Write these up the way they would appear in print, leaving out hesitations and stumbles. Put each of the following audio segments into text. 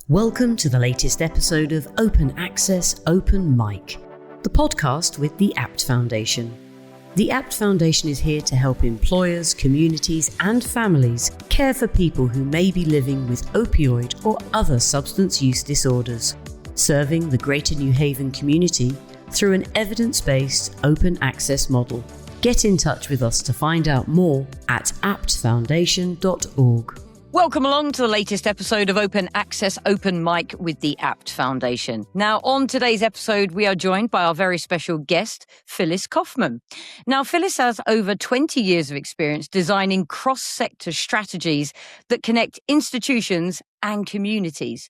Welcome to the latest episode of Open Access, Open Mic, the podcast with the APT Foundation. The APT Foundation is here to help employers, communities, and families care for people who may be living with opioid or other substance use disorders, serving the Greater New Haven community through an evidence-based open access model. Get in touch with us to find out more at aptfoundation.org. Welcome along to the latest episode of Open Access, Open Mic with the APT Foundation. Now, on today's episode, we are joined by our very special guest, Phyllis Kaufman. Now, Phyllis has over 20 years of experience designing cross-sector strategies that connect institutions and communities.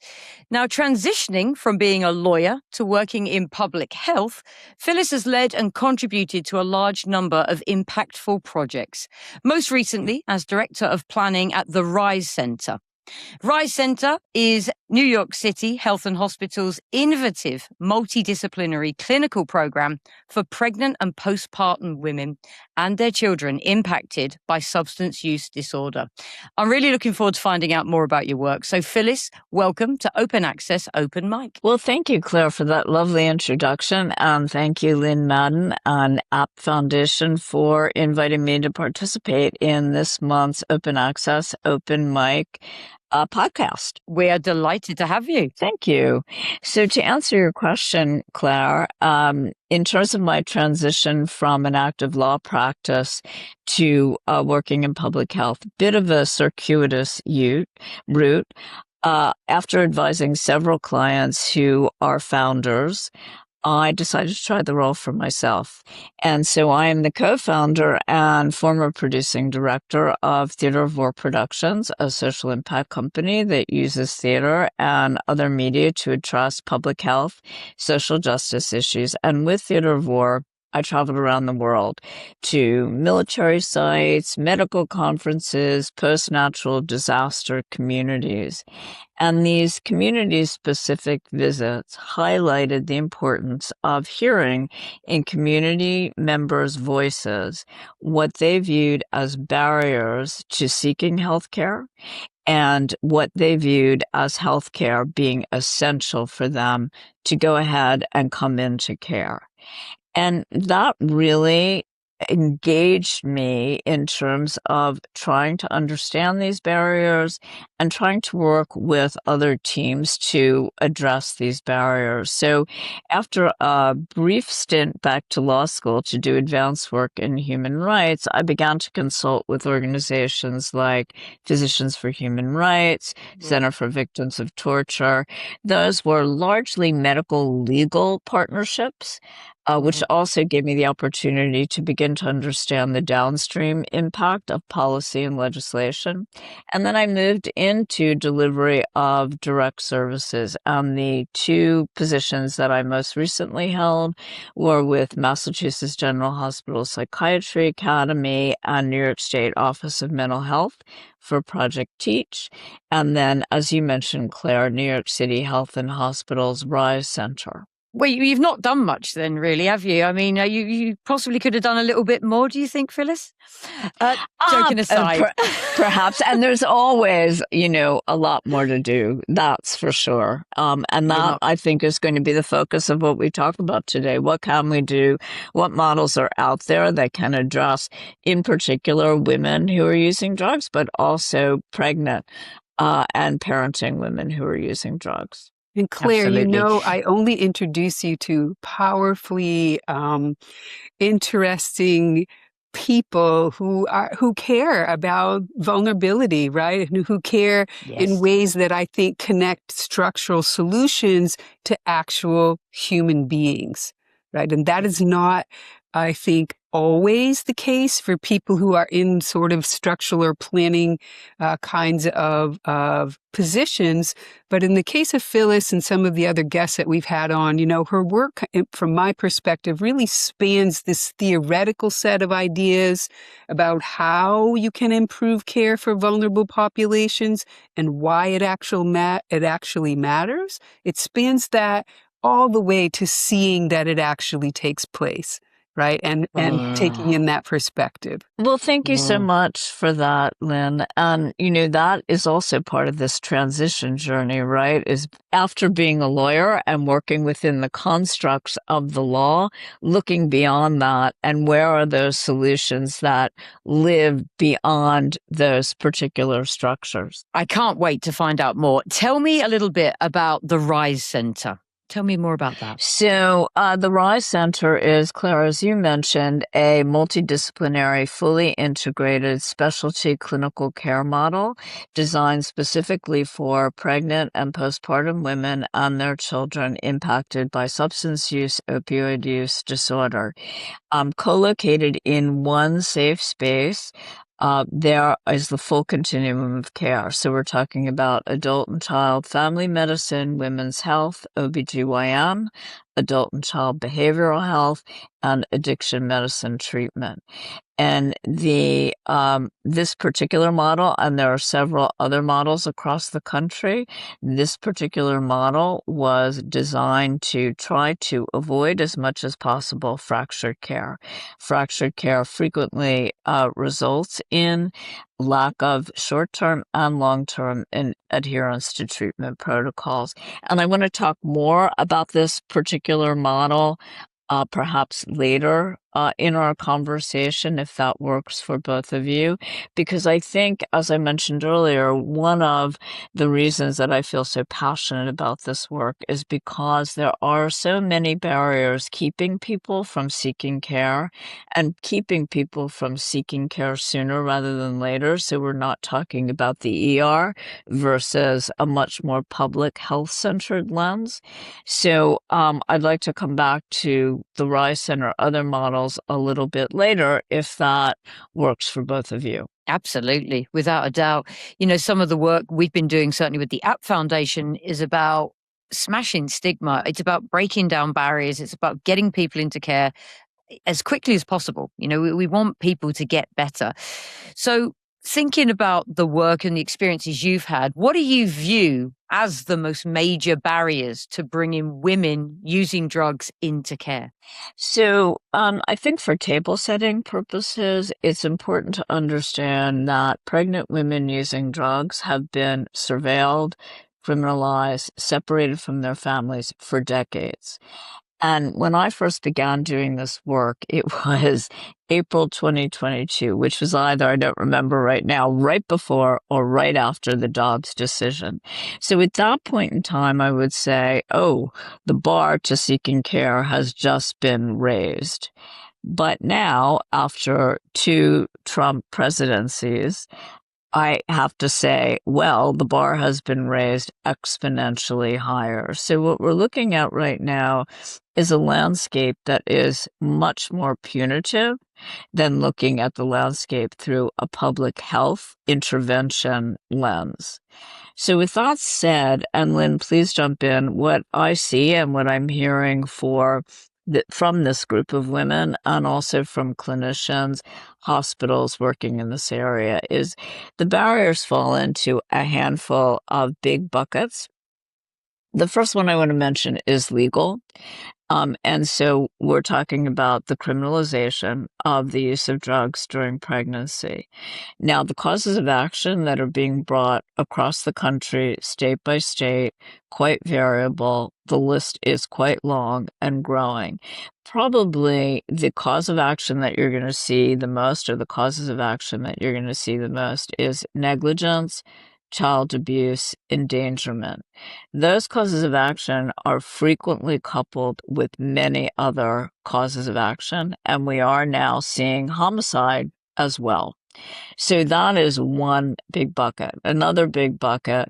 Now, transitioning from being a lawyer to working in public health, Phyllis has led and contributed to a large number of impactful projects, most recently as Director of Planning at the RISE Center. RISE Center is New York City Health and Hospital's innovative multidisciplinary clinical program for pregnant and postpartum women and their children impacted by substance use disorder. I'm really looking forward to finding out more about your work. So Phyllis, welcome to Open Access, Open Mic. Well, thank you, Claire, for that lovely introduction. And thank you, Lynn Madden and APT Foundation for inviting me to participate in this month's Open Access, Open Mic podcast. We are delighted to have you. Thank you. So to answer your question, Claire, in terms of my transition from an active law practice to working in public health, bit of a circuitous route. After advising several clients who are founders, I decided to try the role for myself. And so I am the co-founder and former producing director of Theater of War Productions, a social impact company that uses theater and other media to address public health, social justice issues. And with Theater of War, I traveled around the world to military sites, medical conferences, post-natural disaster communities. And these community-specific visits highlighted the importance of hearing in community members' voices what they viewed as barriers to seeking healthcare and what they viewed as healthcare being essential for them to go ahead and come into care. And that really engaged me in terms of trying to understand these barriers and trying to work with other teams to address these barriers. So after a brief stint back to law school to do advanced work in human rights, I began to consult with organizations like Physicians for Human Rights, Center for Victims of Torture. Those were largely medical legal partnerships, which also gave me the opportunity to begin to understand the downstream impact of policy and legislation. And then I moved into delivery of direct services. The two positions that I most recently held were with Massachusetts General Hospital Psychiatry Academy and New York State Office of Mental Health for Project Teach. And then, as you mentioned, Claire, New York City Health and Hospitals RISE Center. Well, you've not done much then, really, have you? I mean, you possibly could have done a little bit more, do you think, Phyllis? Joking aside. Perhaps. And there's always, a lot more to do. That's for sure. And that, I think, is going to be the focus of what we talk about today. What can we do? What models are out there that can address, in particular, women who are using drugs, but also pregnant and parenting women who are using drugs? And Claire, Absolutely. I only introduce you to powerfully interesting people who care about vulnerability, right? And who care in ways that I think connect structural solutions to actual human beings, right? And that is not, I think, always the case for people who are in sort of structural or planning kinds of positions. But in the case of Phyllis and some of the other guests that we've had on, her work, from my perspective, really spans this theoretical set of ideas about how you can improve care for vulnerable populations and why it actually matters. It spans that all the way to seeing that it actually takes place. right? And taking in that perspective. Well, thank you so much for that, Lynn. And, that is also part of this transition journey, right? Is after being a lawyer and working within the constructs of the law, looking beyond that and where are those solutions that live beyond those particular structures. I can't wait to find out more. Tell me a little bit about the RISE Center. Tell me more about that. So the RISE Center is, Claire, as you mentioned, a multidisciplinary, fully integrated specialty clinical care model designed specifically for pregnant and postpartum women and their children impacted by substance use, opioid use disorder. Co-located in one safe space, there is the full continuum of care. So we're talking about adult and child family medicine, women's health, OBGYN, adult and child behavioral health, and addiction medicine treatment. And this particular model, and there are several other models across the country, this particular model was designed to try to avoid as much as possible fractured care. Fractured care frequently results in lack of short-term and long-term adherence to treatment protocols. And I want to talk more about this particular model perhaps later in our conversation, if that works for both of you, because I think, as I mentioned earlier, one of the reasons that I feel so passionate about this work is because there are so many barriers keeping people from seeking care and keeping people from seeking care sooner rather than later. So we're not talking about the ER versus a much more public health-centered lens. So I'd like to come back to the RISE Center, other models a little bit later, if that works for both of you. Absolutely, without a doubt. Some of the work we've been doing, certainly with the APT Foundation, is about smashing stigma. It's about breaking down barriers. It's about getting people into care as quickly as possible. We want people to get better. So thinking about the work and the experiences you've had, what do you view as the most major barriers to bringing women using drugs into care? So I think for table setting purposes, it's important to understand that pregnant women using drugs have been surveilled, criminalized, separated from their families for decades. And when I first began doing this work, it was April 2022, which was either, I don't remember right now, right before or right after the Dobbs decision. So at that point in time, I would say, the bar to seeking care has just been raised. But now, after 2 Trump presidencies, I have to say, the bar has been raised exponentially higher. So what we're looking at right now is a landscape that is much more punitive than looking at the landscape through a public health intervention lens. So with that said, and Lynn, please jump in, what I see and what I'm hearing from this group of women and also from clinicians, hospitals working in this area is the barriers fall into a handful of big buckets. The first one I want to mention is legal. And so we're talking about the criminalization of the use of drugs during pregnancy. Now, the causes of action that are being brought across the country, state by state, quite variable. The list is quite long and growing. Probably the cause of action that you're going to see the most, or the causes of action that you're going to see the most, is negligence, child abuse, endangerment. Those causes of action are frequently coupled with many other causes of action, and we are now seeing homicide as well. So that is one big bucket. Another big bucket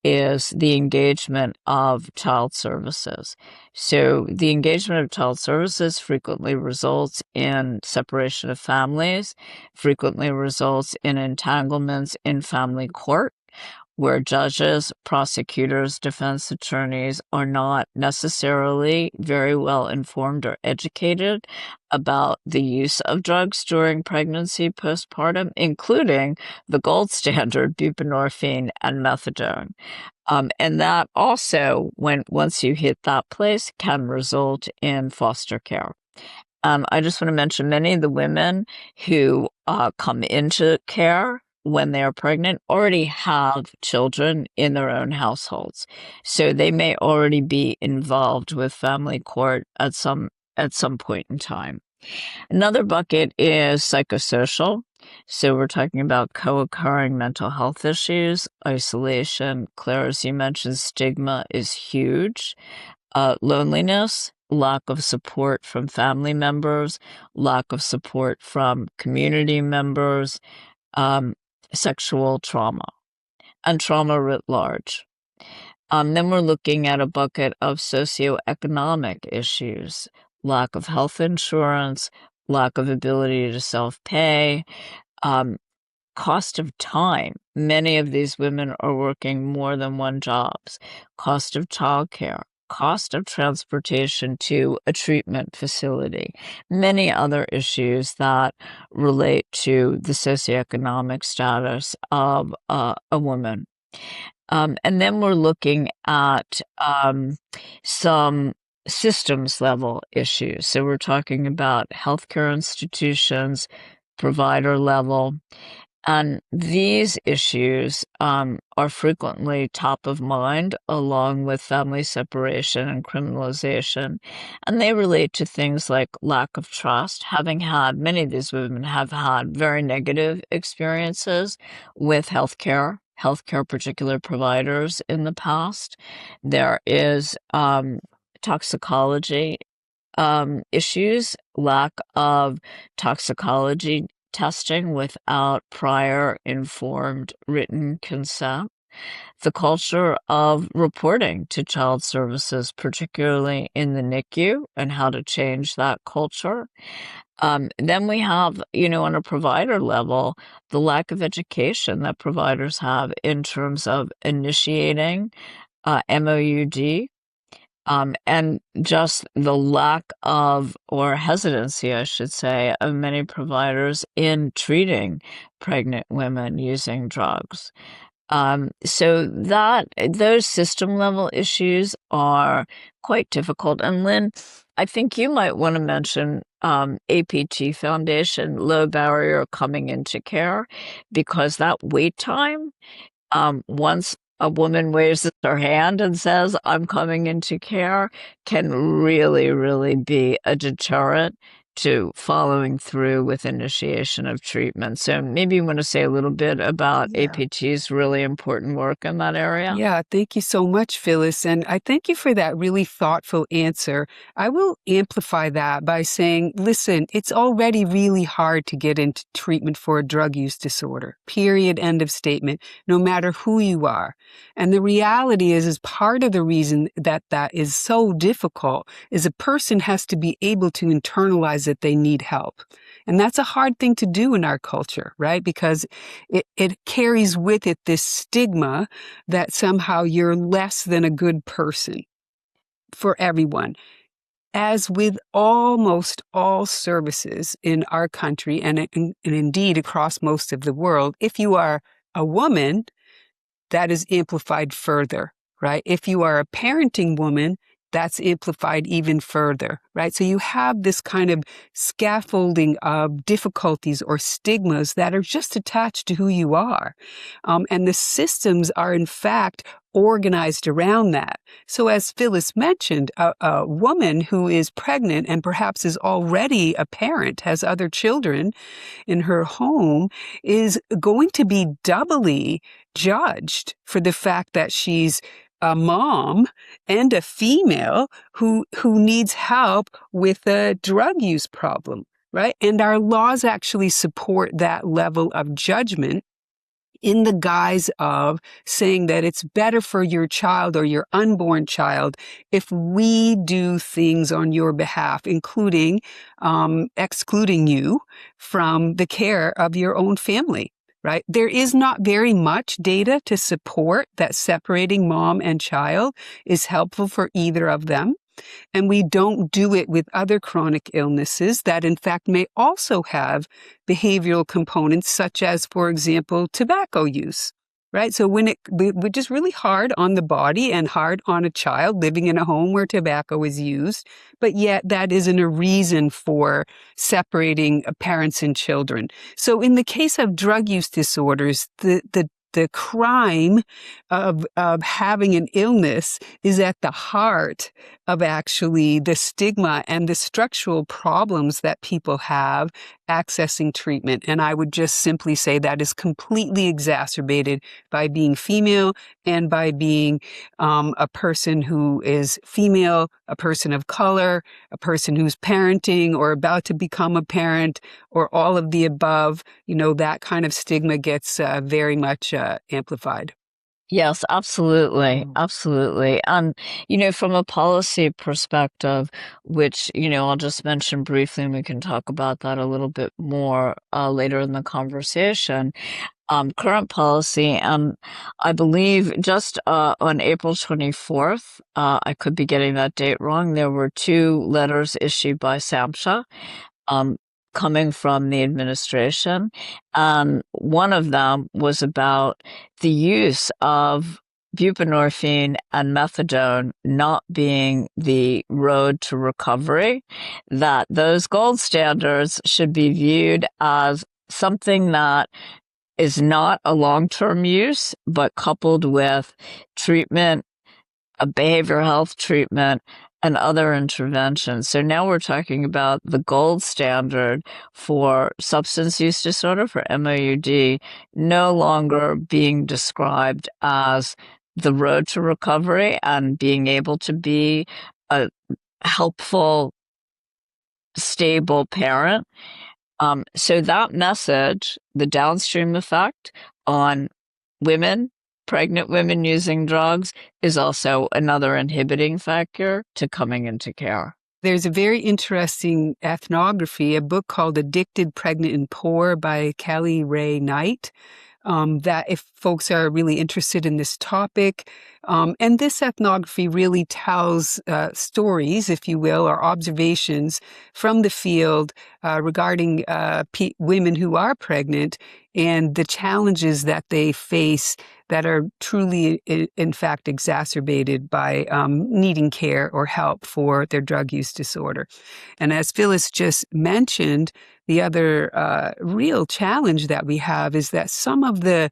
is the engagement of child services. So the engagement of child services frequently results in separation of families, frequently results in entanglements in family court, where judges, prosecutors, defense attorneys are not necessarily very well informed or educated about the use of drugs during pregnancy, postpartum, including the gold standard buprenorphine and methadone. And that also, once you hit that place, can result in foster care. I just want to mention many of the women who come into care when they are pregnant already have children in their own households. So they may already be involved with family court at some point in time. Another bucket is psychosocial. So we're talking about co-occurring mental health issues, isolation. Claire, as you mentioned, stigma is huge. Loneliness, lack of support from family members, lack of support from community members, sexual trauma, and trauma writ large. Then we're looking at a bucket of socioeconomic issues, lack of health insurance, lack of ability to self-pay, cost of time. Many of these women are working more than one jobs, cost of childcare, cost of transportation to a treatment facility, many other issues that relate to the socioeconomic status of a woman. And then we're looking at some systems level issues. So we're talking about healthcare institutions, provider level. And these issues are frequently top of mind, along with family separation and criminalization. And they relate to things like lack of trust. Many of these women have had very negative experiences with healthcare particular providers in the past. There is toxicology issues, lack of toxicology testing without prior informed written consent, the culture of reporting to child services, particularly in the NICU, and how to change that culture. Then we have, on a provider level, the lack of education that providers have in terms of initiating MOUD, and just the lack of, or hesitancy, I should say, of many providers in treating pregnant women using drugs. So those system level issues are quite difficult. And Lynn, I think you might want to mention APT Foundation, low barrier coming into care, because that wait time, once a woman raises her hand and says, I'm coming into care, can really, really be a deterrent to following through with initiation of treatment. So maybe you want to say a little bit about APT's really important work in that area. Yeah, thank you so much, Phyllis. And I thank you for that really thoughtful answer. I will amplify that by saying, listen, it's already really hard to get into treatment for a drug use disorder, period, end of statement, no matter who you are. And the reality is part of the reason that is so difficult is a person has to be able to internalize that they need help. And that's a hard thing to do in our culture, right? Because it carries with it this stigma that somehow you're less than a good person for everyone. As with almost all services in our country and indeed across most of the world, if you are a woman, that is amplified further, right? If you are a parenting woman, that's amplified even further, right? So you have this kind of scaffolding of difficulties or stigmas that are just attached to who you are. And the systems are, in fact, organized around that. So as Phyllis mentioned, a woman who is pregnant and perhaps is already a parent, has other children in her home, is going to be doubly judged for the fact that she's a mom and a female who needs help with a drug use problem, right? And our laws actually support that level of judgment in the guise of saying that it's better for your child or your unborn child if we do things on your behalf, including excluding you from the care of your own family. Right? There is not very much data to support that separating mom and child is helpful for either of them. And we don't do it with other chronic illnesses that, in fact, may also have behavioral components, such as, for example, tobacco use. right? So which is really hard on the body and hard on a child living in a home where tobacco is used, but yet that isn't a reason for separating parents and children. So in the case of drug use disorders, the crime of having an illness is at the heart of actually the stigma and the structural problems that people have accessing treatment. And I would just simply say that is completely exacerbated by being female and by being a person who is female, a person of color, a person who's parenting or about to become a parent, or all of the above. That kind of stigma gets very much amplified. Yes, absolutely. Absolutely. And, from a policy perspective, which, I'll just mention briefly, and we can talk about that a little bit more later in the conversation. Current policy, I believe just on April 24th, I could be getting that date wrong, there were 2 letters issued by SAMHSA coming from the administration. One of them was about the use of buprenorphine and methadone not being the road to recovery, that those gold standards should be viewed as something that is not a long-term use, but coupled with treatment, a behavioral health treatment, and other interventions. So now we're talking about the gold standard for substance use disorder, for MOUD, no longer being described as the road to recovery and being able to be a helpful, stable parent. So that message, the downstream effect on women, pregnant women using drugs, is also another inhibiting factor to coming into care. There's a very interesting ethnography, a book called Addicted, Pregnant, and Poor by Kelly Ray Knight, that if folks are really interested in this topic, and this ethnography really tells stories, if you will, or observations from the field regarding women who are pregnant and the challenges that they face that are truly, in fact, exacerbated by needing care or help for their drug use disorder. And as Phyllis just mentioned, the other real challenge that we have is that some of the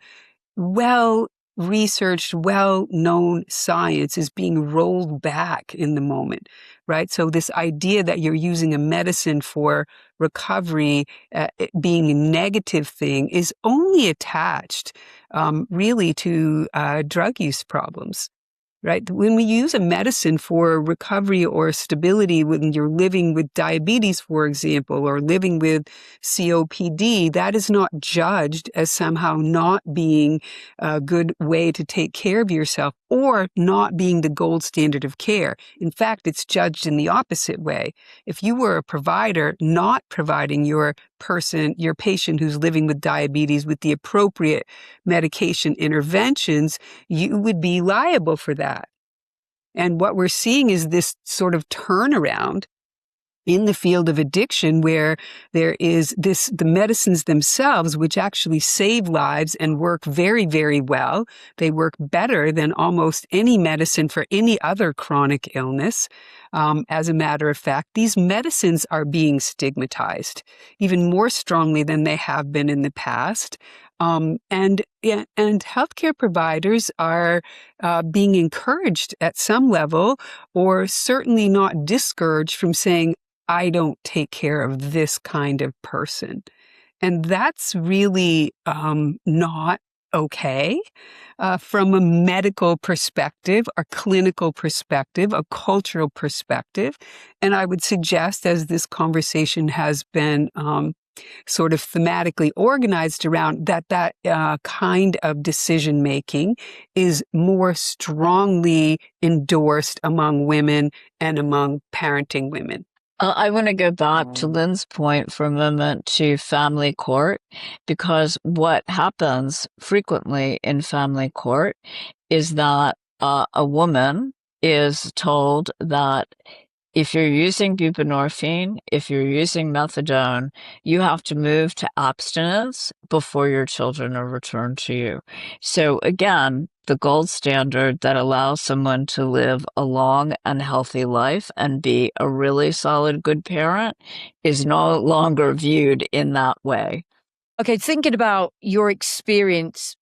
well-researched, well-known science is being rolled back in the moment, right? So this idea that you're using a medicine for recovery being a negative thing is only attached really to drug use problems. Right? When we use a medicine for recovery or stability, when you're living with diabetes, for example, or living with COPD, that is not judged as somehow not being a good way to take care of yourself or not being the gold standard of care. In fact, it's judged in the opposite way. If you were a provider not providing your patient who's living with diabetes with the appropriate medication interventions, you would be liable for that. And what we're seeing is this sort of turnaround in the field of addiction where there is the medicines themselves, which actually save lives and work very, very well. They work better than almost any medicine for any other chronic illness. As a matter of fact, these medicines are being stigmatized even more strongly than they have been in the past. And healthcare providers are being encouraged at some level, or certainly not discouraged from saying, I don't take care of this kind of person. And that's really not okay from a medical perspective, a clinical perspective, a cultural perspective. And I would suggest, as this conversation has been sort of thematically organized around, that kind of decision-making is more strongly endorsed among women and among parenting women. I want to go back to Lynn's point for a moment to family court, because what happens frequently in family court is that a woman is told that if you're using buprenorphine, if you're using methadone, you have to move to abstinence before your children are returned to you. So again, the gold standard that allows someone to live a long and healthy life and be a really solid, good parent is no longer viewed in that way. Okay, thinking about your experience,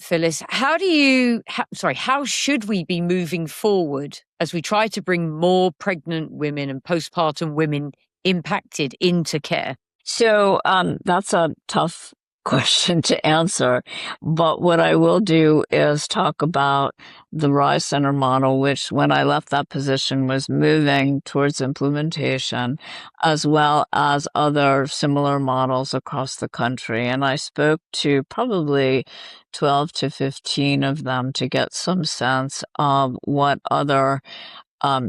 Phyllis, how should we be moving forward as we try to bring more pregnant women and postpartum women impacted into care? So that's a tough question to answer. But what I will do is talk about the Rise Center model, which when I left that position was moving towards implementation, as well as other similar models across the country. And I spoke to probably 12 to 15 of them to get some sense of what other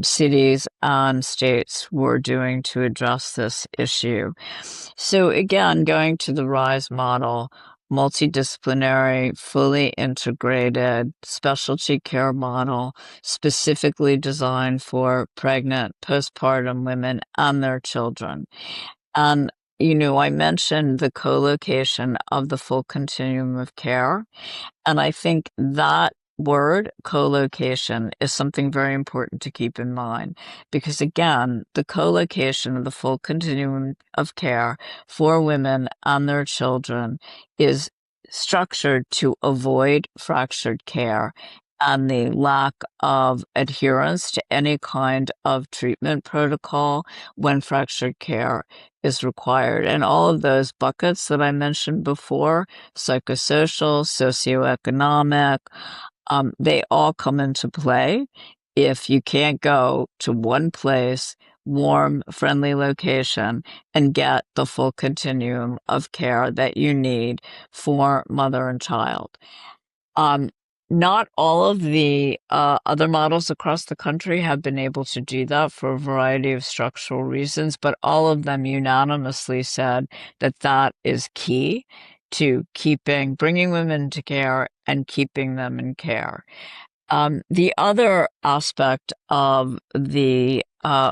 cities and states were doing to address this issue. So again, going to the RISE model, multidisciplinary, fully integrated specialty care model, specifically designed for pregnant, postpartum women and their children. And, I mentioned the co-location of the full continuum of care. And I think that word, co-location, is something very important to keep in mind because, again, the co-location of the full continuum of care for women and their children is structured to avoid fractured care and the lack of adherence to any kind of treatment protocol when fractured care is required. And all of those buckets that I mentioned before, psychosocial, socioeconomic, they all come into play if you can't go to one place, warm, friendly location, and get the full continuum of care that you need for mother and child. Not all of the other models across the country have been able to do that for a variety of structural reasons, but all of them unanimously said that that is key to bringing women to care and keeping them in care. The other aspect of the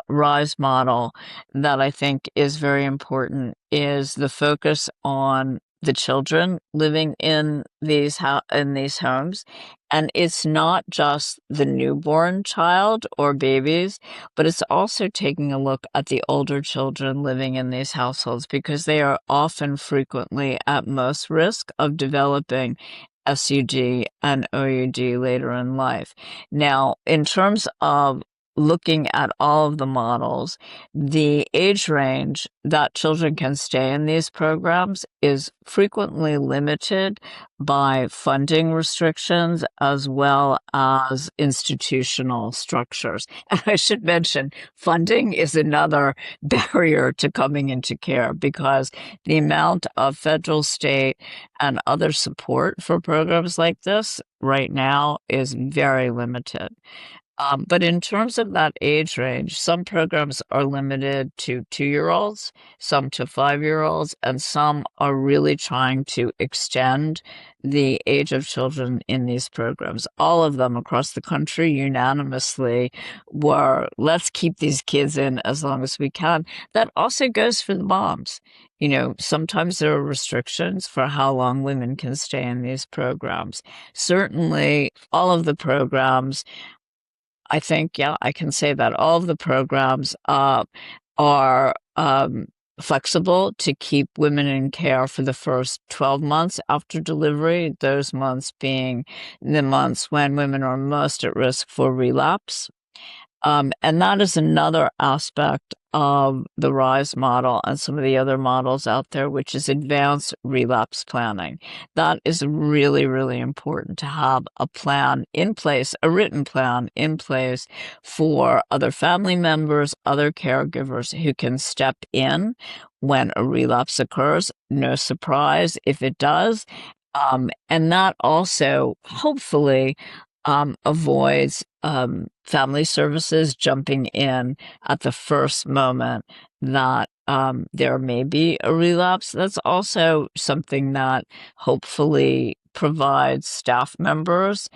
RISE model that I think is very important is the focus on the children living in these homes. And it's not just the newborn child or babies, but it's also taking a look at the older children living in these households because they are often frequently at most risk of developing SUD and OUD later in life. Now, in terms of looking at all of the models, the age range that children can stay in these programs is frequently limited by funding restrictions as well as institutional structures. And I should mention, funding is another barrier to coming into care because the amount of federal, state, and other support for programs like this right now is very limited. But in terms of that age range, some programs are limited to 2-year-olds, some to 5-year-olds, and some are really trying to extend the age of children in these programs. All of them across the country unanimously were, let's keep these kids in as long as we can. That also goes for the moms. Sometimes there are restrictions for how long women can stay in these programs. Certainly, all of the programs, I think, yeah, I can say that all of the programs are flexible to keep women in care for the first 12 months after delivery, those months being the months when women are most at risk for relapse. And that is another aspect of the RISE model and some of the other models out there, which is advanced relapse planning. That is really, really important to have a plan in place, a written plan in place for other family members, other caregivers who can step in when a relapse occurs. No surprise if it does. And that also hopefully avoids family services jumping in at the first moment that there may be a relapse. That's also something that hopefully provides staff members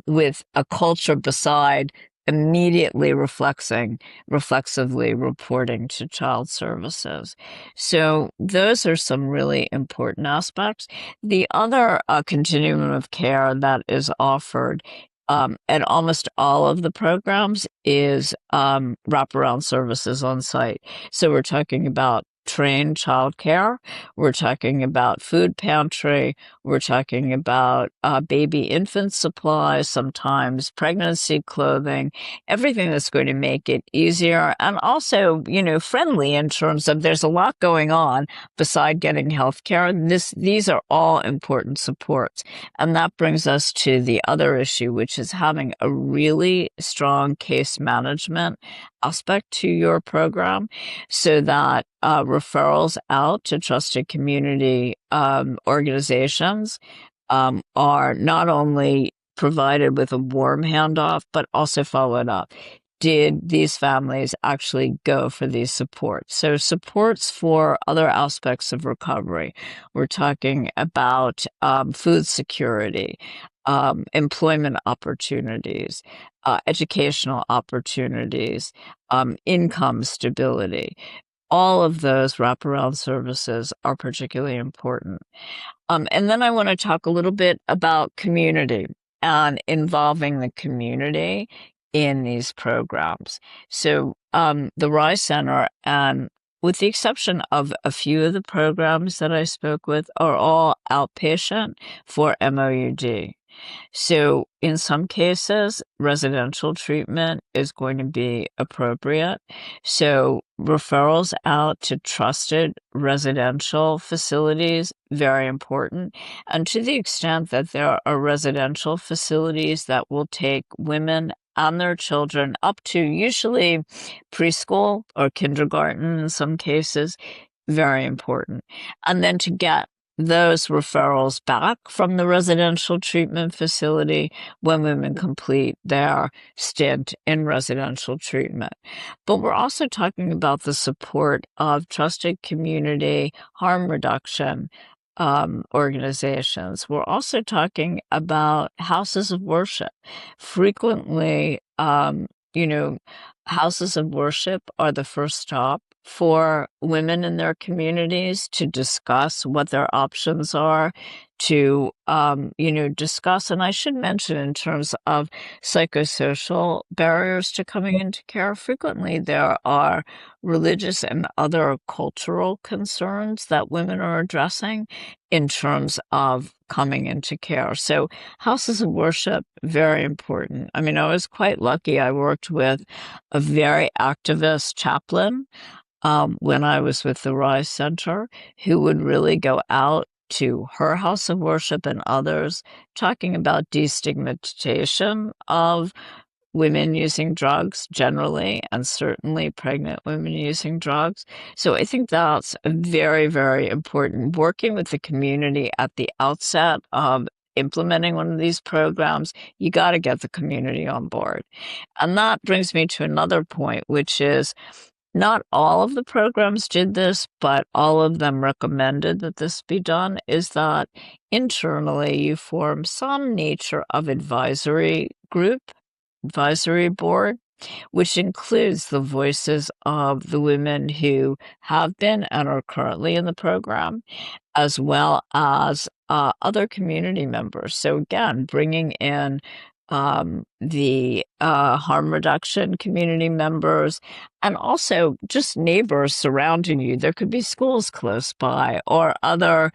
with a culture beside immediately reflexively reporting to child services. So those are some really important aspects. The other continuum of care that is offered at almost all of the programs is wraparound services on site. So we're talking about trained childcare. We're talking about food pantry. We're talking about baby infant supplies, sometimes pregnancy clothing, everything that's going to make it easier and also, friendly in terms of there's a lot going on beside getting health care. These are all important supports. And that brings us to the other issue, which is having a really strong case management aspect to your program so that referrals out to trusted community organizations are not only provided with a warm handoff, but also followed up. Did these families actually go for these supports? So supports for other aspects of recovery. We're talking about food security, employment opportunities, educational opportunities, income stability. All of those wraparound services are particularly important. And then I want to talk a little bit about community and involving the community in these programs. So the Rise Center, and with the exception of a few of the programs that I spoke with, are all outpatient for MOUD. So in some cases, residential treatment is going to be appropriate. So referrals out to trusted residential facilities, very important. And to the extent that there are residential facilities that will take women and their children up to usually preschool or kindergarten in some cases, very important. And then to get those referrals back from the residential treatment facility when women complete their stint in residential treatment. But we're also talking about the support of trusted community harm reduction organizations. We're also talking about houses of worship. Frequently, houses of worship are the first stop for women in their communities to discuss what their options are, to, discuss. And I should mention in terms of psychosocial barriers to coming into care, frequently there are religious and other cultural concerns that women are addressing in terms of coming into care. So houses of worship, very important. I mean, I was quite lucky. I worked with a very activist chaplain when I was with the Rise Center, who would really go out to her house of worship and others, talking about destigmatization of women using drugs generally, and certainly pregnant women using drugs. So I think that's very, very important. Working with the community at the outset of implementing one of these programs, you got to get the community on board. And that brings me to another point, which is not all of the programs did this, but all of them recommended that this be done, is that internally you form some nature of advisory group, advisory board, which includes the voices of the women who have been and are currently in the program, as well as other community members. So again, bringing in the harm reduction community members, and also just neighbors surrounding you. There could be schools close by or other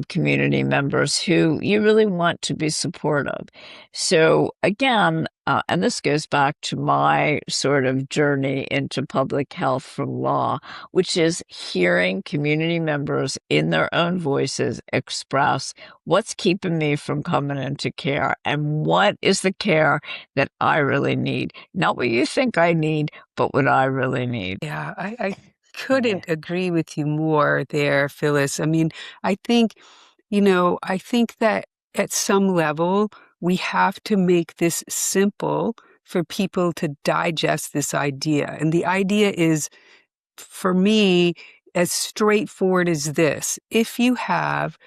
community members who you really want to be supportive. So again, and this goes back to my sort of journey into public health from law, which is hearing community members in their own voices express what's keeping me from coming into care and what is the care that I really need. Not what you think I need, but what I really need. Yeah, I couldn't agree with you more there, Phyllis. I mean, I think, I think that at some level, we have to make this simple for people to digest this idea. And the idea is, for me, as straightforward as this. If you have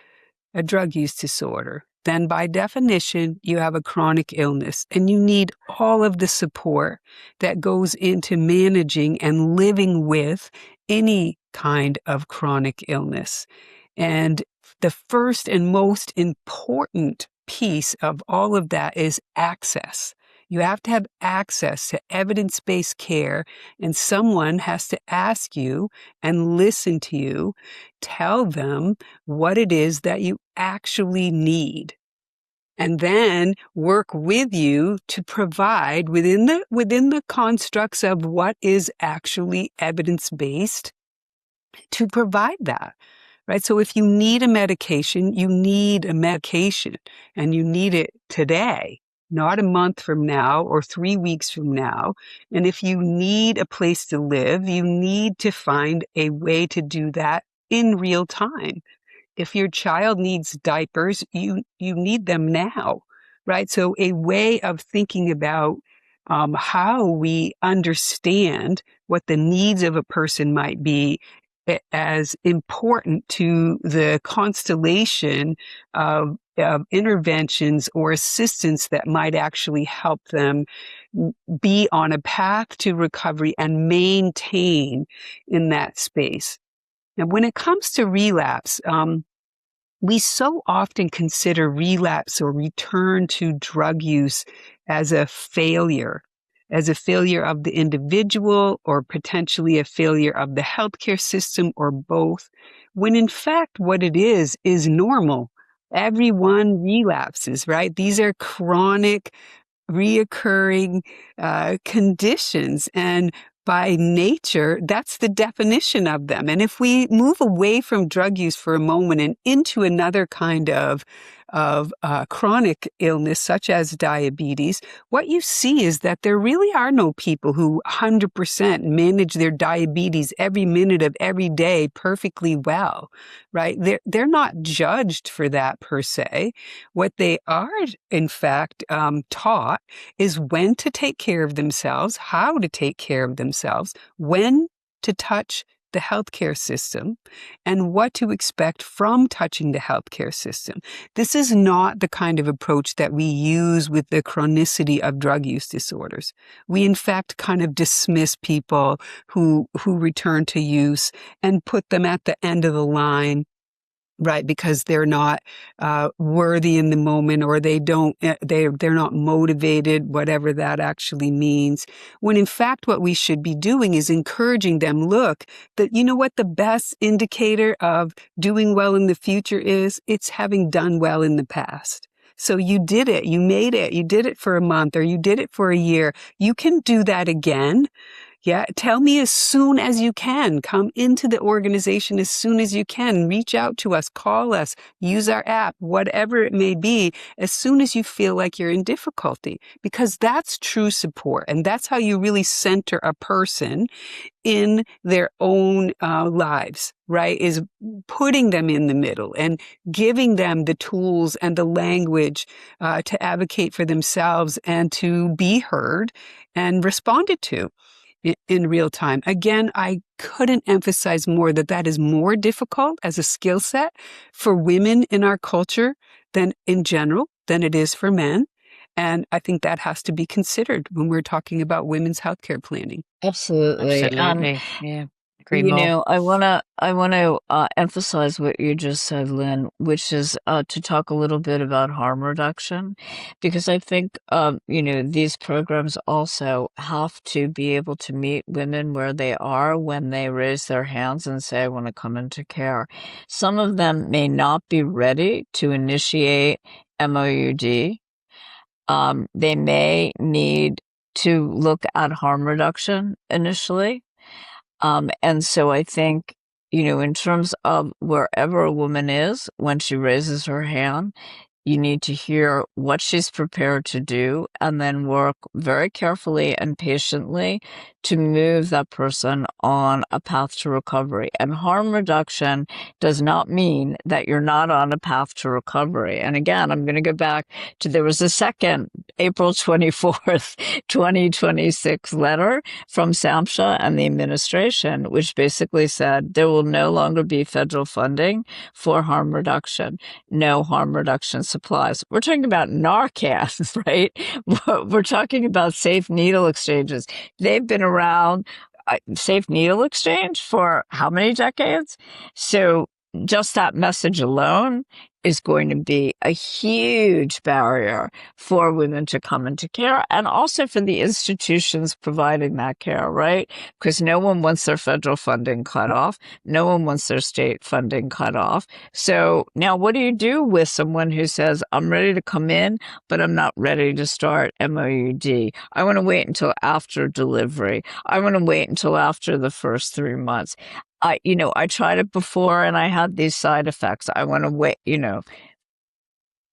a drug use disorder, then by definition, you have a chronic illness, and you need all of the support that goes into managing and living with any kind of chronic illness. And the first and most important piece of all of that is access. You have to have access to evidence-based care, and someone has to ask you and listen to you, tell them what it is that you actually need, and then work with you to provide within the constructs of what is actually evidence-based to provide that. Right? So if you need a medication, you need a medication, and you need it today, not a month from now or 3 weeks from now. And if you need a place to live, you need to find a way to do that in real time. If your child needs diapers, you need them now, right? So a way of thinking about how we understand what the needs of a person might be as important to the constellation of interventions or assistance that might actually help them be on a path to recovery and maintain in that space. Now, when it comes to relapse, we so often consider relapse or return to drug use as a failure of the individual or potentially a failure of the healthcare system or both, when in fact what it is normal. Everyone relapses, right? These are chronic, reoccurring conditions, and by nature, that's the definition of them. And if we move away from drug use for a moment and into another kind of chronic illness, such as diabetes, what you see is that there really are no people who 100% manage their diabetes every minute of every day perfectly well, right? They're not judged for that per se. What they are, in fact, taught is when to take care of themselves, how to take care of themselves, when to touch the healthcare system, and what to expect from touching the healthcare system. This is not the kind of approach that we use with the chronicity of drug use disorders. We, in fact, kind of dismiss people who return to use and put them at the end of the line, right? Because they're not worthy in the moment, or they're not motivated, whatever that actually means. When in fact, what we should be doing is encouraging them, look, that you know what the best indicator of doing well in the future is? It's having done well in the past. So you did it, you made it, you did it for a month, or you did it for a year. You can do that again. Yeah, tell me as soon as you can. Come into the organization as soon as you can. Reach out to us, call us, use our app, whatever it may be, as soon as you feel like you're in difficulty, because that's true support. And that's how you really center a person in their own lives, right? Is putting them in the middle and giving them the tools and the language to advocate for themselves and to be heard and responded to in real time. Again, I couldn't emphasize more that is more difficult as a skill set for women in our culture than in general than it is for men. And I think that has to be considered when we're talking about women's healthcare planning. Absolutely. Yeah. I want to emphasize what you just said, Lynn, which is to talk a little bit about harm reduction, because I think these programs also have to be able to meet women where they are when they raise their hands and say, I want to come into care. Some of them may not be ready to initiate MOUD. They may need to look at harm reduction initially. And so I think, in terms of wherever a woman is, when she raises her hand, you need to hear what she's prepared to do and then work very carefully and patiently to move that person on a path to recovery. And harm reduction does not mean that you're not on a path to recovery. And again, I'm going to go back to, there was a second April 24th, 2026 letter from SAMHSA and the administration, which basically said there will no longer be federal funding for harm reduction, no harm reduction supplies. We're talking about Narcan, right? We're talking about safe needle exchanges. They've been around, safe needle exchange, for how many decades? So just that message alone is going to be a huge barrier for women to come into care, and also for the institutions providing that care, right? Because no one wants their federal funding cut off. No one wants their state funding cut off. So now what do you do with someone who says, I'm ready to come in, but I'm not ready to start MOUD? I want to wait until after delivery. I want to wait until after the first 3 months. I tried it before and I had these side effects. I want to wait,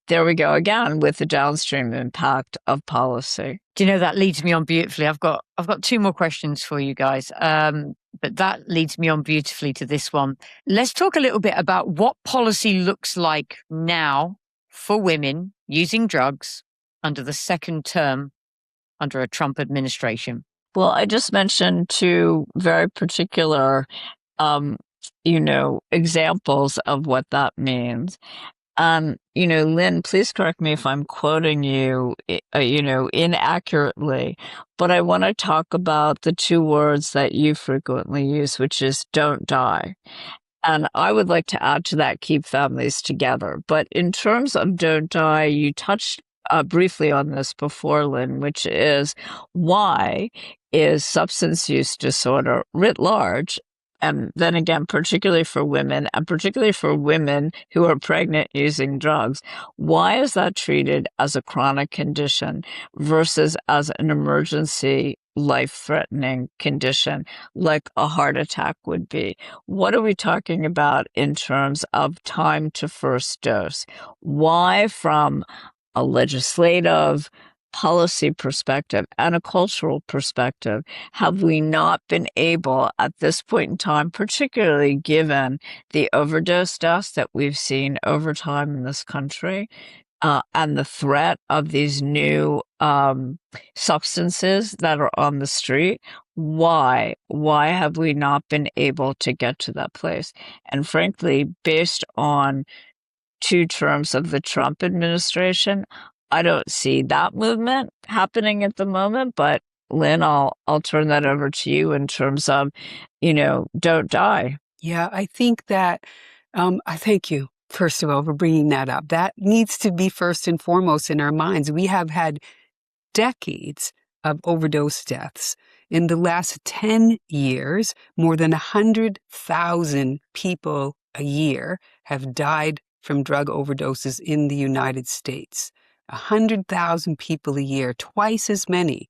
There we go again with the downstream impact of policy. Do you know, that leads me on beautifully. I've got 2 more questions for you guys. But that leads me on beautifully to this one. Let's talk a little bit about what policy looks like now for women using drugs under the second term under a Trump administration. Well, I just mentioned 2 very particular examples of what that means. Lynn, please correct me if I'm quoting you, inaccurately, but I want to talk about the 2 words that you frequently use, which is don't die. And I would like to add to that, keep families together. But in terms of don't die, you touched briefly on this before, Lynn, which is why is substance use disorder writ large, and then again, particularly for women, and particularly for women who are pregnant using drugs, why is that treated as a chronic condition versus as an emergency, life-threatening condition like a heart attack would be? What are we talking about in terms of time to first dose? Why, from a legislative policy perspective and a cultural perspective, have we not been able at this point in time, particularly given the overdose deaths that we've seen over time in this country, and the threat of these new substances that are on the street, why have we not been able to get to that place? And frankly, based on 2 terms of the Trump administration, I don't see that movement happening at the moment. But Lynn, I'll turn that over to you in terms of, don't die. Yeah, I think that, I thank you, first of all, for bringing that up. That needs to be first and foremost in our minds. We have had decades of overdose deaths. In the last 10 years, more than 100,000 people a year have died from drug overdoses in the United States. 100,000 people a year, twice as many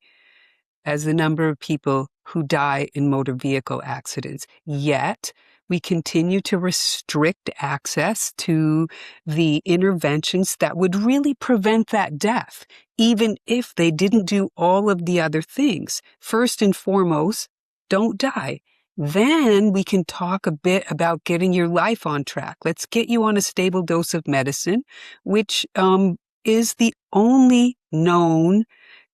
as the number of people who die in motor vehicle accidents. Yet, we continue to restrict access to the interventions that would really prevent that death, even if they didn't do all of the other things. First and foremost, don't die. Then we can talk a bit about getting your life on track. Let's get you on a stable dose of medicine, which is the only known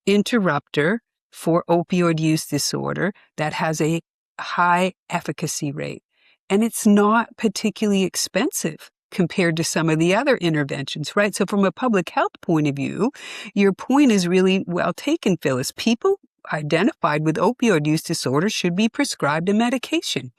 interrupter for opioid use disorder that has a high efficacy rate. And it's not particularly expensive compared to some of the other interventions, right? So from a public health point of view, your point is really well taken, Phyllis. People identified with opioid use disorder should be prescribed a medication.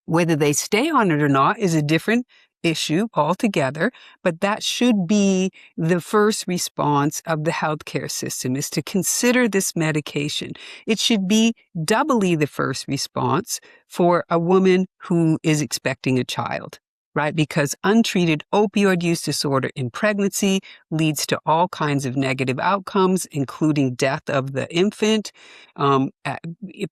Whether they stay on it or not is a different issue altogether, but that should be the first response of the healthcare system, is to consider this medication. It should be doubly the first response for a woman who is expecting a child, right? Because untreated opioid use disorder in pregnancy leads to all kinds of negative outcomes, including death of the infant, at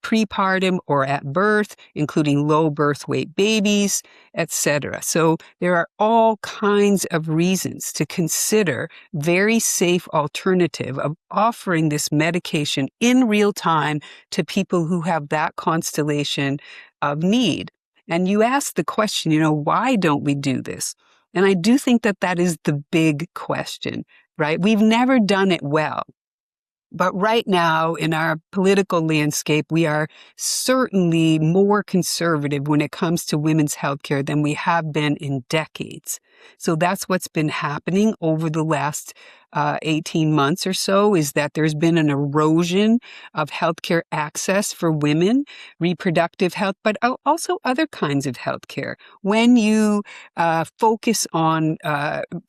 prepartum or at birth, including low birth weight babies, etc. So there are all kinds of reasons to consider very safe alternative of offering this medication in real time to people who have that constellation of need. And you asked the question, why don't we do this? And I do think that that is the big question, right? We've never done it well. But right now in our political landscape, we are certainly more conservative when it comes to women's healthcare than we have been in decades. So that's what's been happening over the last 18 months or so, is that there's been an erosion of healthcare access for women, reproductive health, but also other kinds of healthcare. When you focus on,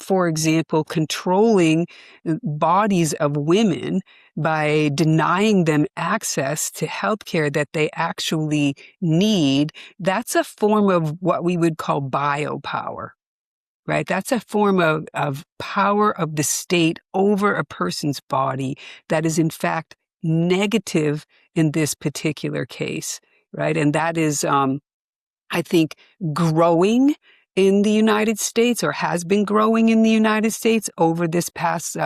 for example, controlling bodies of women by denying them access to healthcare that they actually need, that's a form of what we would call biopower. Right? That's a form of power of the state over a person's body that is in fact negative in this particular case, right? And that is, I think, growing in the United States, or has been growing in the United States over this past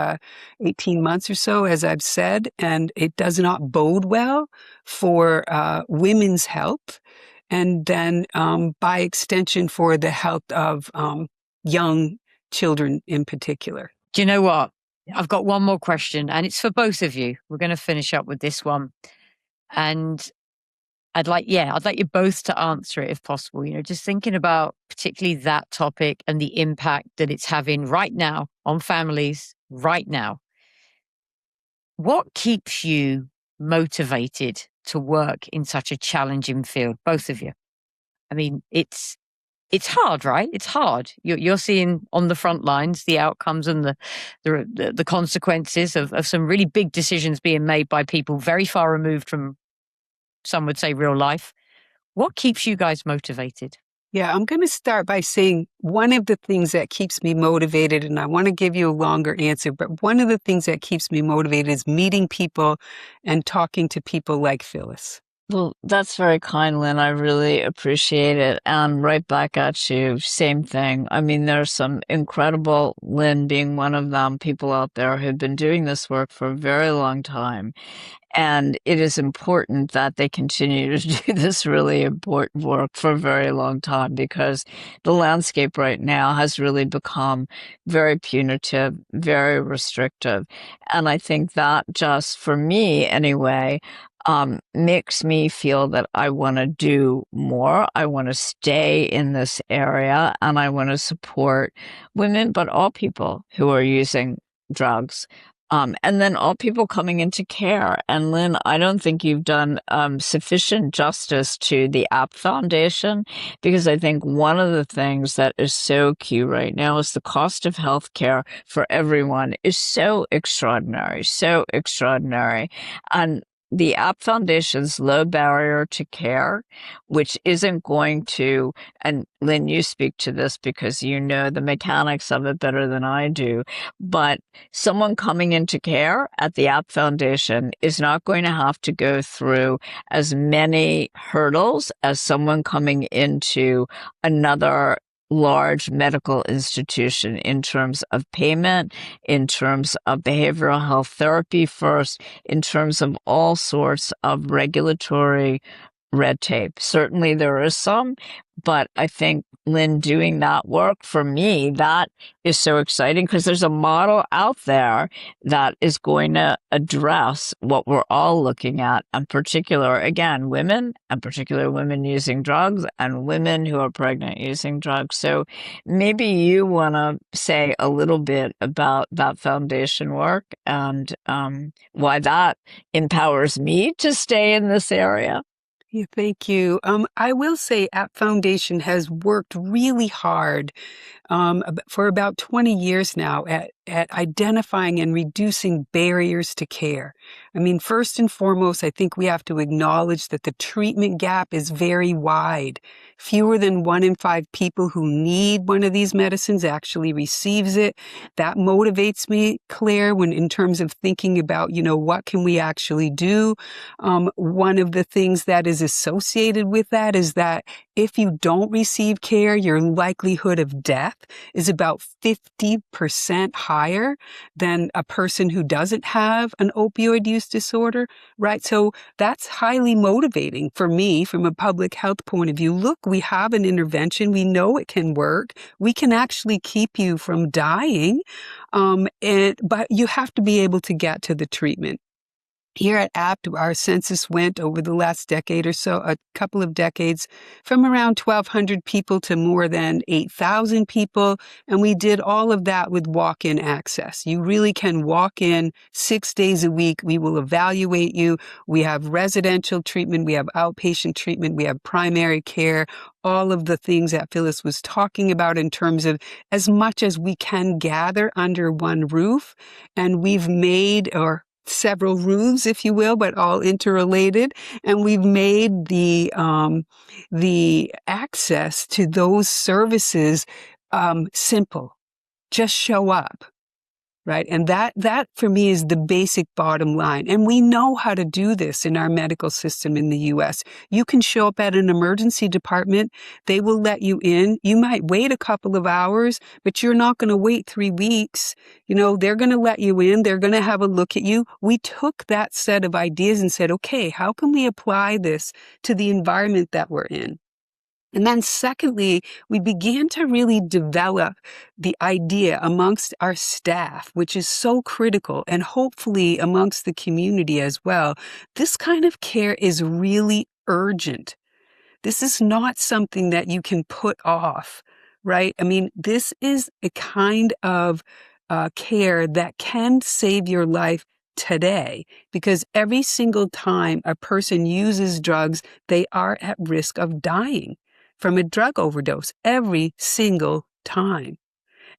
18 months or so, as I've said, and it does not bode well for women's health, and then by extension for the health of young children in particular. Do you know what? I've got one more question, and it's for both of you. We're going to finish up with this one. And I'd like you both to answer it if possible. Just thinking about particularly that topic and the impact that it's having right now on families right now. What keeps you motivated to work in such a challenging field, both of you? I mean, it's hard, right? It's hard. You're seeing on the front lines the outcomes and the consequences of some really big decisions being made by people very far removed from, some would say, real life. What keeps you guys motivated? Yeah, I'm going to start by saying one of the things that keeps me motivated, and I want to give you a longer answer, but one of the things that keeps me motivated is meeting people and talking to people like Phyllis. Well, that's very kind, Lynn. I really appreciate it. And right back at you, same thing. I mean, there's some incredible, Lynn being one of them, people out there who've been doing this work for a very long time. And it is important that they continue to do this really important work for a very long time, because the landscape right now has really become very punitive, very restrictive. And I think that, just for me anyway, makes me feel that I want to do more. I want to stay in this area, and I want to support women, but all people who are using drugs. And then all people coming into care. And Lynn, I don't think you've done sufficient justice to the APT Foundation, because I think one of the things that is so key right now is the cost of healthcare for everyone is so extraordinary. And the APT Foundation's low barrier to care, which isn't going to, and Lynn, you speak to this because you know the mechanics of it better than I do, but someone coming into care at the APT Foundation is not going to have to go through as many hurdles as someone coming into another large medical institution, in terms of payment, in terms of behavioral health therapy first, in terms of all sorts of regulatory red tape. Certainly there is some, but I think, Lynn, doing that work, for me, that is so exciting, because there's a model out there that is going to address what we're all looking at, in particular, again, women, in particular women using drugs, and women who are pregnant using drugs. So maybe you want to say a little bit about that foundation work and why that empowers me to stay in this area. Yeah, thank you. I will say APT Foundation has worked really hard for about 20 years now at identifying and reducing barriers to care. I mean, first and foremost, I think we have to acknowledge that the treatment gap is very wide. Fewer than 1 in 5 people who need one of these medicines actually receives it. That motivates me, Claire, when in terms of thinking about, what can we actually do? One of the things that is associated with that is that if you don't receive care, your likelihood of death is about 50% higher than a person who doesn't have an opioid use disorder, right? So that's highly motivating for me from a public health point of view. Look, we have an intervention. We know it can work. We can actually keep you from dying, but you have to be able to get to the treatment. Here at APT, our census went over the last decade or so, a couple of decades, from around 1,200 people to more than 8,000 people. And we did all of that with walk-in access. You really can walk in 6 days a week. We will evaluate you. We have residential treatment. We have outpatient treatment. We have primary care, all of the things that Phyllis was talking about in terms of as much as we can gather under one roof. And we've made, or several roofs, if you will, but all interrelated. And we've made the access to those services simple. Just show up. Right. And that for me is the basic bottom line. And we know how to do this in our medical system in the U.S. You can show up at an emergency department. They will let you in. You might wait a couple of hours, but you're not going to wait 3 weeks. They're going to let you in. They're going to have a look at you. We took that set of ideas and said, okay, how can we apply this to the environment that we're in? And then secondly, we began to really develop the idea amongst our staff, which is so critical, and hopefully amongst the community as well. This kind of care is really urgent. This is not something that you can put off, right? I mean, this is a kind of care that can save your life today, because every single time a person uses drugs, they are at risk of dying from a drug overdose every single time.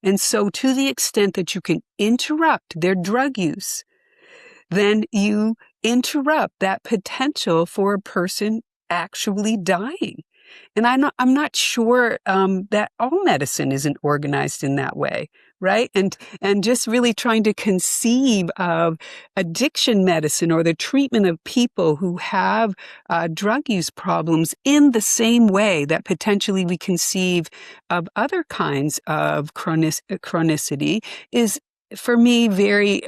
And so to the extent that you can interrupt their drug use, then you interrupt that potential for a person actually dying. And I'm not sure that all medicine isn't organized in that way, right? And just really trying to conceive of addiction medicine or the treatment of people who have drug use problems in the same way that potentially we conceive of other kinds of chronicity is, for me, very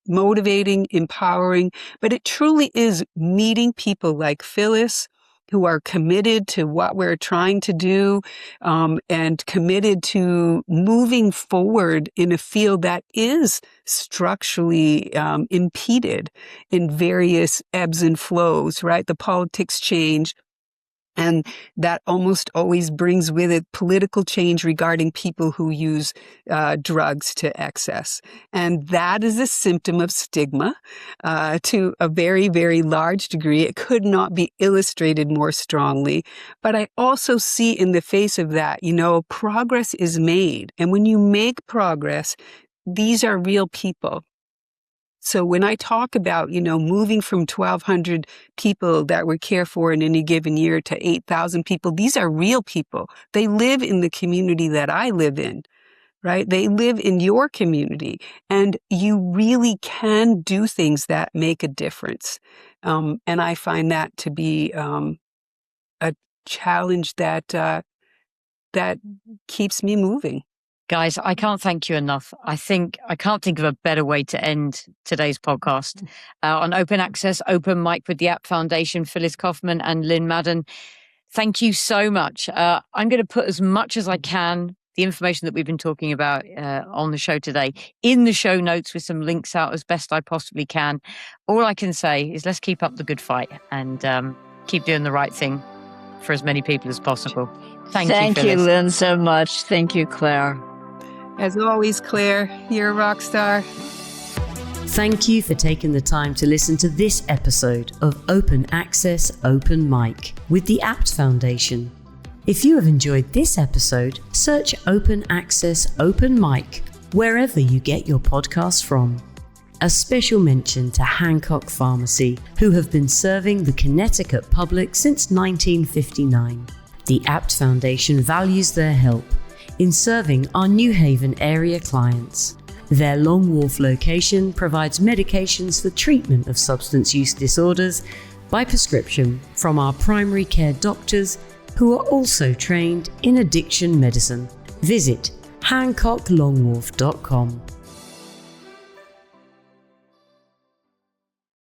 motivating, empowering. But it truly is meeting people like Phyllis, who are committed to what we're trying to do, and committed to moving forward in a field that is structurally impeded in various ebbs and flows, right? The politics change. And that almost always brings with it political change regarding people who use drugs to excess. And that is a symptom of stigma to a very, very large degree. It could not be illustrated more strongly. But I also see in the face of that, progress is made. And when you make progress, these are real people. So when I talk about, moving from 1,200 people that we care for in any given year to 8,000 people, these are real people. They live in the community that I live in, right? They live in your community, and you really can do things that make a difference. And I find that to be a challenge that keeps me moving. Guys, I can't thank you enough. I can't think of a better way to end today's podcast. On Open Access, Open Mic with the APT Foundation, Phyllis Kaufman and Lynn Madden. Thank you so much. I'm going to put as much as I can, the information that we've been talking about on the show today, in the show notes with some links out as best I possibly can. All I can say is let's keep up the good fight and keep doing the right thing for as many people as possible. Thank you, Phyllis. Lynn, so much. Thank you, Claire. As always, Claire, you're a rock star. Thank you for taking the time to listen to this episode of Open Access, Open Mic with the APT Foundation. If you have enjoyed this episode, search Open Access, Open Mic wherever you get your podcasts from. A special mention to Hancock Pharmacy, who have been serving the Connecticut public since 1959. The APT Foundation values their help in serving our New Haven area clients. Their Long Wharf location provides medications for treatment of substance use disorders by prescription from our primary care doctors, who are also trained in addiction medicine. Visit HancockLongWharf.com.